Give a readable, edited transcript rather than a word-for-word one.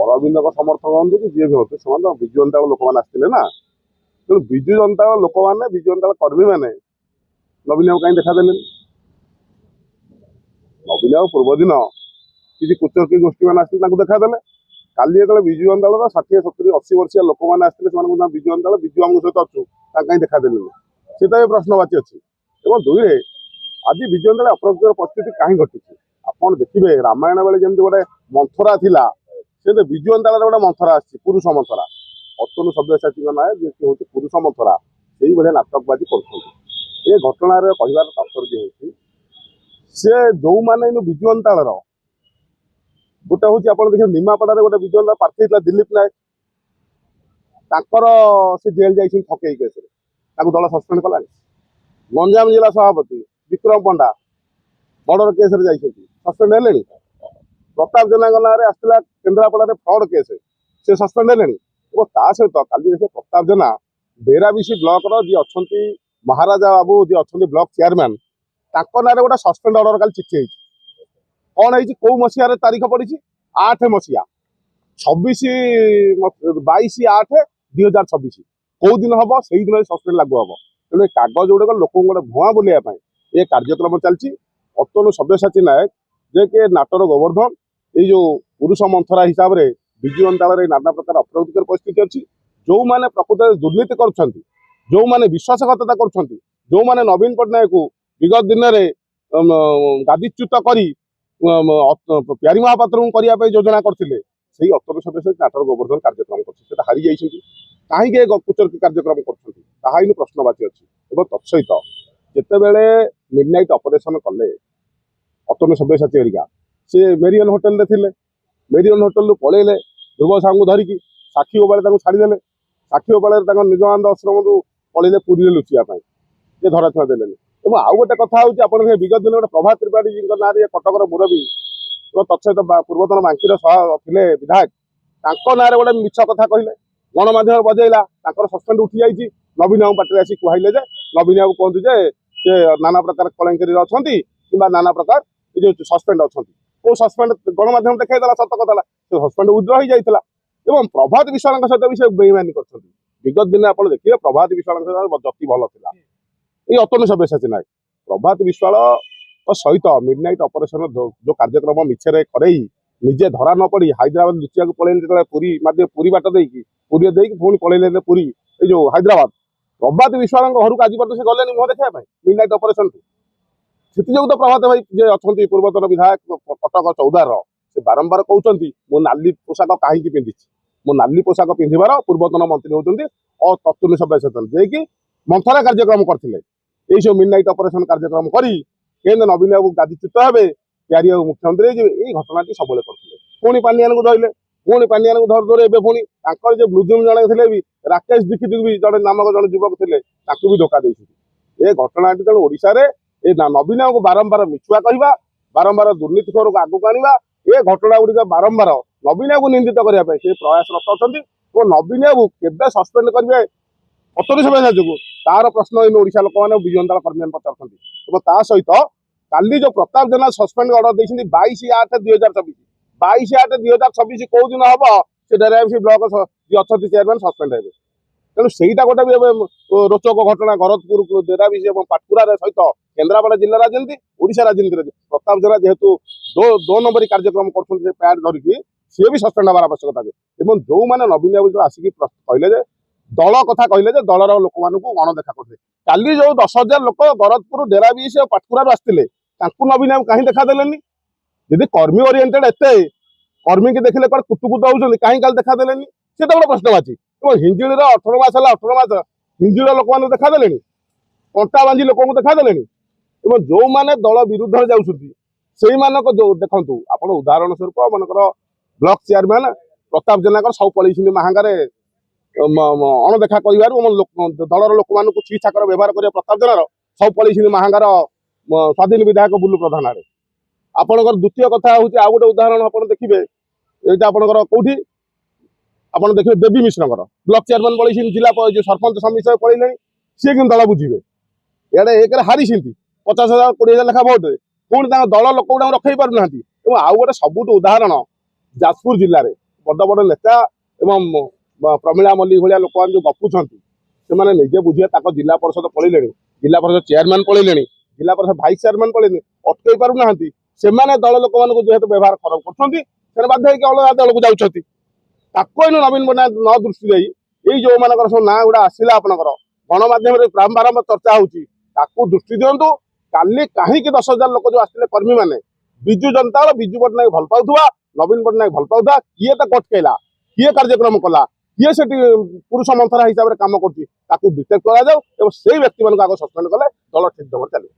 अरविंद समर्थक हूँ कि जी भी होते से विजु जनता लोक मैंने आसते ना तेणु विजु जनता लोक मैंने विजु जनता कर्मी मैंने नवीन बाबू कहीं देखादेले नवीन बाबू पूर्व दिन किसी कुचकी गोष्ठी मैंने आसते देखादेले काली जो विजु जनता 60-70-80 वर्षीय लोक मैंने आसते विजु जनता विजु आम सहित अच्छु कहीं देखादेले सीता भी प्रश्नवाची अच्छी और दुईरे आज विजु जनता अप्रगतिर परिस्थिति कहीं घटी आपड़ देखिए रामायण बेले जमी गोटे मंथरा थिला से विजु जनता गोटे मंथरा आसी पुरुष मंथरा अतनु सब्यसाची ना जी हूँ पुरुष मंथरा से भाई नाटकबाजी कर घटना कहार तात्पर्य हूँ सी जो मैंने विजु जनता गोटे हूँ आप देखिए निमापड़ा गोटे विजु जनता प्रार्थी था दिलीप नायक से जेल जाइए ठकई केस दल सस्पेंड कला गंजाम जिला सभापति विक्रम पंडा मर्डर केस सस्पेंड है प्रताप जेना ना आसला केन्द्रापड़ा फ्रड केस से सस्पेंड है सहित काली देखिए प्रताप जेना डेराबिशी ब्लॉक जी अच्छा महाराजा बाबू जी अच्छा ब्लॉक चेयरमैन ना गोटे सस्पेंड अर्डर कल चिठी कौन है कौ मसीह तारीख पड़ी 8 मसीहा 22/8/2026 कौ दिन हम से दिन सस्पेंड लागू हम तेणु कागज गुड़ाक लोक गोटे भुआ बुलाइपा ये कार्यक्रम चलती अतनु सब्यसाची नायक जे के नाटर गोवर्धन ये जो पुरुष मंथरा हिसाब से विजु जनता नाना प्रकार अप्रगतिकर परिस्थिति अच्छी जो मैंने प्रकृत दुर्नीति कर जो मैंने विश्वासघातता कर जो मैंने नवीन पट्टनायक को विगत दिन में गादीच्युत कर प्यारी महापात्र करने योजना करते अतनु सब्यसाची नाटर गोवर्धन कार्यक्रम कर हारी जाइए कहीं कुचर्की कार्यक्रम कर प्रश्नवाची अच्छी तत्सहित जितेबले मिडनाइट ऑपरेशन कले अतनु सब्यसाची हरिका सी मेरियन होटेल थे मेरियन होटेल पलैले ध्रुव साहू धरिकी साक्षी बेले छाड़देले साक्षी बेले निजमानंद आश्रम पलैले पुरी लुचापी ये धरा छुआ देले आउ गोटे कथा हूँ आप विगत दिन गोटे प्रभात त्रिपाठी जी ना कटकर मुरबी तत्सहित पूर्वतन बांकीर थे विधायक ना गोटे मिछ कथा कहले गणमाध्यम बजेला सस्पेंड उठी जाइए नवीन बाबू पाटे आसी कहले नवीन बाबू कहते जे से नाना प्रकार कलंकरी अच्छा कि नाना प्रकार जो सस्पेंड अच्छा कौ सस्पेंड गणमाध्यम देखा सत कथा से सस्पेंड उड्र हो जाता और प्रभात विश्वाल सहित भी से बेईमानी कर विगत दिन आप देखिए प्रभात विश्वाल जति भल था ये अतनु सब्यसाची नायक प्रभात विश्वाल सहित मिडनाइट ऑपरेशन जो कार्यक्रम मिछे करई निजे धरा न पड़ी हैदराबाद लुचिया पलैले पुरी माध्य पुरी बाट पुरी पुणी पलैले पुरी ये जो हैदराबाद प्रभात विश्वाल घर को आज से गले मुह देखा मिडनाइट ऑपरेशन से तो प्रभात भाई जे अच्छा पूर्वतन विधायक कटक चौदार से बारंबार कहते मो नाली पोशाक कहीं पिंधि मो नाली पोशाक पिंधार पूर्वतन मंत्री होती और अतनु सब्यसाची जे कि मंथरा कार्यक्रम करते ये सब मिडनाइट ऑपरेशन कार्यक्रम करी नवीन बाबू गादीच्युत हे प्यारी बाबू मुख्यमंत्री ये घटना सब करते पुणी पांडियान को धरले पुणी पांडियान को धर धर पुणी जो ब्लूजूम जड़े थे भी राकेश दीक्षित भी जड़े नामक जड़े युवक थे भी धोखा ये घटना तेणु ओडिशा रे ये नवीन बाबू बारंबार मिछुआ कहवा बारंबार दुर्नीतिखोर को आगू आना ये घटना गुड़िक बारंबार नवीन बाबू निंदित करने से प्रयासरत अच्छा और नवीन बाबू के सस्पेंड करेंगे अतनु सब्यसाची जो तार प्रश्न ओडिशा लोक मैंने विजु जनता कर्मी पचार सहित काली जो प्रताप जेना सस्पेंड अर्डर देते 22/8/2026 22/8/2026 कौ दिन हम से डेराबिशी ब्लॉक जी अच्छा चेयरमैन सस्पेंड हे तेणु सहीटा गोटे भी रोचक घटना गरजपुर डेराबिशी और पाटकुरा सहित केन्द्रापड़ा जिला राजनीति ओडिशा राजनीति प्रताप जेना जेहेतु दो नंबरी कार्यक्रम कर पैड धरिकी सी भी सस्पेंड हमार आवश्यकता है जो मैंने नवीन बाबू आसिक कहले दल कथा कहले दलर लोक मानू गणदेखा करते काली जो 10,000 लोक गरजपुर डेराबिशी और पाटकुरा आसते नवीन बाबू कहीं देखादेलेनी यदि कर्मी ओरिएंटेड एत कर्मी की देखिले कुतुकुत होती कहीं काल देखादेलेनी से तो गोटे प्रश्नवाची हिंजिड़ 18 मास है 18 मास हिंजिड़ लोक मैंने देखादे कंटा बांझी लोक देखादे जो मैंने दल विरुद्ध जाऊँच जो देखु आप उदाहरण स्वरूप मनकर ब्लॉक चेयरमैन प्रताप जेना सब पलैं महांगारे अणदेखा कर दलर लोक मान छी छाकर व्यवहार कर प्रताप जेनार सब पलैं महांगार स्वाधीन विधायक बुलू प्रधान आड़े आपंकर द्वितीय कथा हूँ आउ गोटे उदाहरण आप देखिए ये आपंकर कौटी आप देखिए देवी मिश्र ब्लॉक चेयरमैन पलैं जिला जो सरपंच समिति पलैले सी कि दल बुझे इे एक हारी 50,000 20,000 लेखा भोट पुणी दल लोक रखे पार ना आउ गोटे सबुठ उदाहरण जाजपुर जिले में ବଡ଼ ବଡ଼ ନେତା ଏବଂ ପ୍ରମିଳା ମଲ୍ଲିକ ଭଳିଆ ଲୋକମାନେ ଯେଉଁ ଗପୁଛନ୍ତି ସେମାନେ ନିଜେ ବୁଝିବେ। ତାଙ୍କ ଜିଲ୍ଲା ପରିଷଦ ପଳେଇଲେଣି, ଜିଲ୍ଲା ପରିଷଦ ଚେୟାରମ୍ୟାନ୍ ପଳେଇଲେଣି, ଜିଲ୍ଲା ପରିଷଦ ଭାଇସ୍ ଚେୟାରମ୍ୟାନ୍ ପଳେଇଲେଣି, ଅଟକେଇ ପାରୁନାହାନ୍ତି। ସେମାନେ ଦଳ ଲୋକମାନଙ୍କୁ ଯେହେତୁ ବ୍ୟବହାର ଖରାପ କରୁଛନ୍ତି ସେମାନେ ବାଧ୍ୟ ହେଇକି ଅଲଗା ଦଳକୁ ଯାଉଛନ୍ତି। ତାକୁ ଏଇନୁ ନବୀନ ପଟ୍ଟନାୟକ ନ ଦୃଷ୍ଟି ଦେଇ ଏଇ ଯେଉଁମାନଙ୍କର ସବୁ ନାଁ ଗୁଡ଼ା ଆସିଲା ଆପଣଙ୍କର ଗଣମାଧ୍ୟମରେ ବାରମ୍ବାର ଚର୍ଚ୍ଚା ହେଉଛି ତାକୁ ଦୃଷ୍ଟି ଦିଅନ୍ତୁ। କାଲି କାହିଁକି 10,000 ଲୋକ ଯେଉଁ ଆସିଥିଲେ କର୍ମୀମାନେ ବିଜୁ ଜନତା ଦଳ ବିଜୁ ପଟ୍ଟନାୟକ ଭଲ ପାଉଥିବା, ନବୀନ ପଟ୍ଟନାୟକ ଭଲ ପାଉଥିବା, କିଏ ତାକୁ ଅଟକେଇଲା, କିଏ କାର୍ଯ୍ୟକ୍ରମ କଲା, କିଏ ସେଠି ପୁରୁଷ ମନ୍ଥରା ହିସାବରେ କାମ କରୁଛି ତାକୁ ଡିଟେକ୍ଟ କରାଯାଉ ଏବଂ ସେଇ ବ୍ୟକ୍ତିମାନଙ୍କୁ ଆଗ ସସ୍ପେଣ୍ଡ କଲେ ଦଳ ଠିକ୍ ଢଙ୍ଗରେ ଚାଲିବ।